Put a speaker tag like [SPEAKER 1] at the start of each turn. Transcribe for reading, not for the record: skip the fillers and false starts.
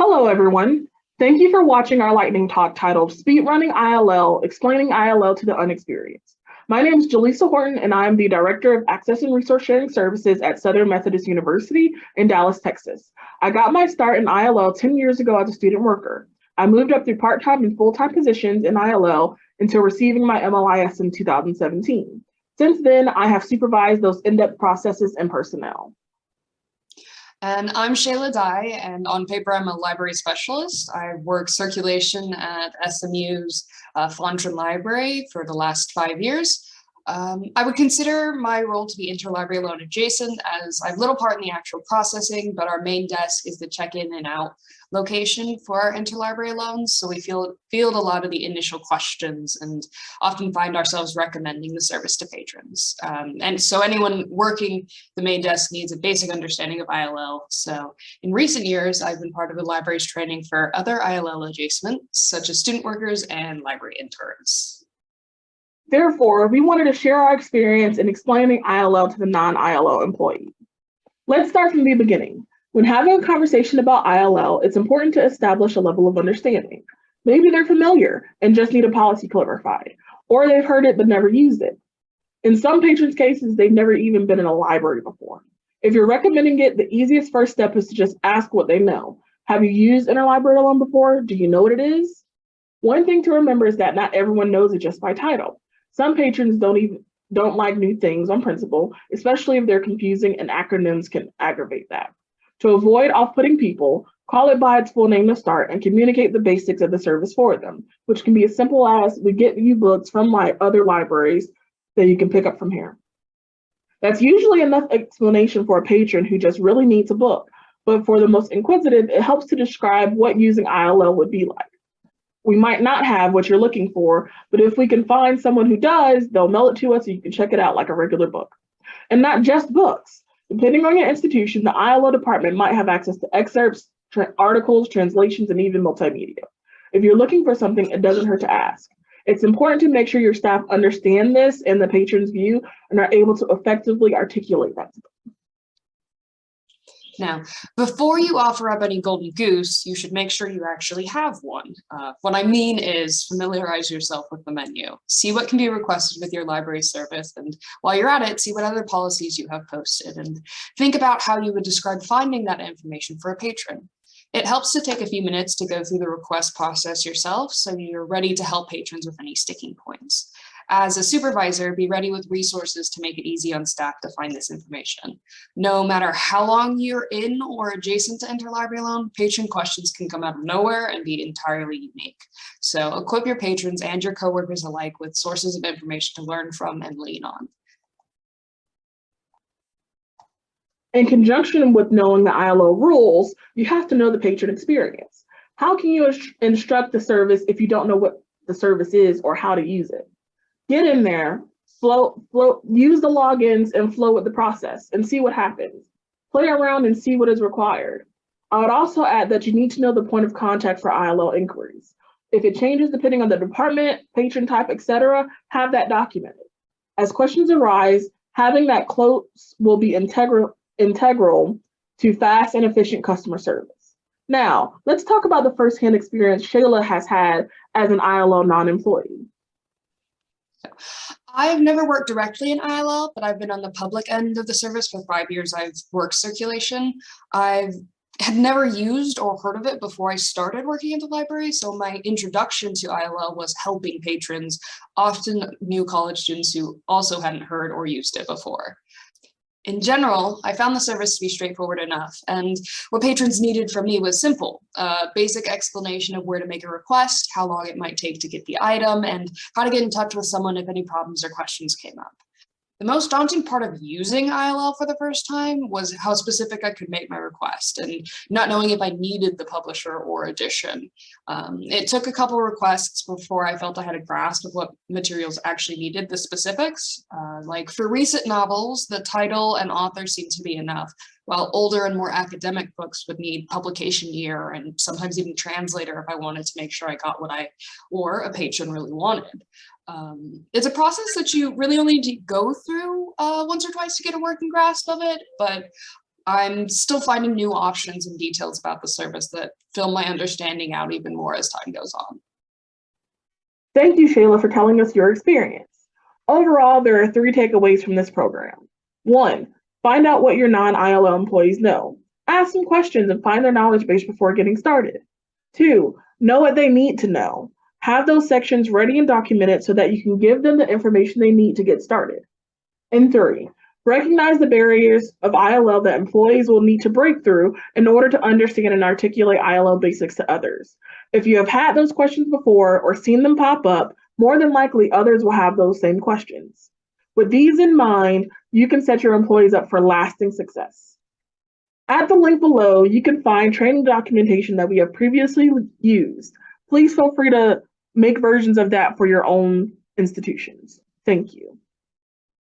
[SPEAKER 1] Hello, everyone. Thank you for watching our lightning talk titled Speedrunning ILL, Explaining ILL to the Unexperienced. My name is Jalesia Horton, and I am the Director of Access and Resource Sharing Services at Southern Methodist University in Dallas, Texas. I got my start in ILL 10 years ago as a student worker. I moved up through part-time and full-time positions in ILL until receiving my MLIS in 2017. Since then, I have supervised those in-depth processes and personnel.
[SPEAKER 2] And I'm Shayla, and on paper, I'm a library specialist. I work circulation at SMU's Flantron Library for the last 5 years. I would consider my role to be interlibrary loan adjacent, as I have little part in the actual processing, but our main desk is the check-in and out location for our interlibrary loans. So we field a lot of the initial questions and often find ourselves recommending the service to patrons. And so anyone working the main desk needs a basic understanding of ILL. So in recent years, I've been part of the library's training for other ILL adjacents, such as student workers and library interns.
[SPEAKER 1] Therefore, we wanted to share our experience in explaining ILL to the non-ILL employee. Let's start from the beginning. When having a conversation about ILL, it's important to establish a level of understanding. Maybe they're familiar and just need a policy clarified, or they've heard it but never used it. In some patrons' cases, they've never even been in a library before. If you're recommending it, the easiest first step is to just ask what they know. Have you used interlibrary loan before? Do you know what it is? One thing to remember is that not everyone knows it just by title. Some patrons don't like new things on principle, especially if they're confusing and acronyms can aggravate that. To avoid off-putting people, call it by its full name to start and communicate the basics of the service for them, which can be as simple as we get you books from other libraries that you can pick up from here. That's usually enough explanation for a patron who just really needs a book, but for the most inquisitive, it helps to describe what using ILL would be like. We might not have what you're looking for, but if we can find someone who does, they'll mail it to us so you can check it out like a regular book. And not just books. Depending on your institution, the ILO department might have access to excerpts, articles, translations, and even multimedia. If you're looking for something, it doesn't hurt to ask. It's important to make sure your staff understand this in the patron's view and are able to effectively articulate that to them.
[SPEAKER 2] Now, before you offer up any golden goose, you should make sure you actually have one. What I mean is familiarize yourself with the menu. See what can be requested with your library service, and while you're at it, see what other policies you have posted, and think about how you would describe finding that information for a patron. It helps to take a few minutes to go through the request process yourself so you're ready to help patrons with any sticking points. As a supervisor, be ready with resources to make it easy on staff to find this information. No matter how long you're in or adjacent to interlibrary loan, patron questions can come out of nowhere and be entirely unique. So equip your patrons and your coworkers alike with sources of information to learn from and lean on.
[SPEAKER 1] In conjunction with knowing the ILO rules, you have to know the patron experience. How can you instruct the service if you don't know what the service is or how to use it? Get in there, use the logins and flow with the process and see what happens. Play around and see what is required. I would also add that you need to know the point of contact for ILO inquiries. If it changes depending on the department, patron type, etc., have that documented. As questions arise, having that close will be integral to fast and efficient customer service. Now, let's talk about the firsthand experience Shayla has had as an ILO non-employee.
[SPEAKER 2] I've never worked directly in ILL, but I've been on the public end of the service for 5 years. I've worked circulation. I had never used or heard of it before I started working at the library, so my introduction to ILL was helping patrons, often new college students who also hadn't heard or used it before. In general, I found the service to be straightforward enough, and what patrons needed from me was simple: a basic explanation of where to make a request, how long it might take to get the item, and how to get in touch with someone if any problems or questions came up. The most daunting part of using ILL for the first time was how specific I could make my request and not knowing if I needed the publisher or edition. It took a couple requests before I felt I had a grasp of what materials actually needed the specifics. Like for recent novels, the title and author seemed to be enough, while older and more academic books would need publication year and sometimes even translator if I wanted to make sure I got what I or a patron really wanted. It's a process that you really only need to go through once or twice to get a working grasp of it, but I'm still finding new options and details about the service that fill my understanding out even more as time goes on.
[SPEAKER 1] Thank you, Shayla, for telling us your experience. Overall, there are 3 takeaways from this program. 1, find out what your non-ILL employees know. Ask some questions and find their knowledge base before getting started. 2, know what they need to know. Have those sections ready and documented so that you can give them the information they need to get started. And 3, recognize the barriers of ILL that employees will need to break through in order to understand and articulate ILL basics to others. If you have had those questions before or seen them pop up, more than likely others will have those same questions. With these in mind, you can set your employees up for lasting success. At the link below, you can find training documentation that we have previously used. Please feel free to make versions of that for your own institutions. Thank you.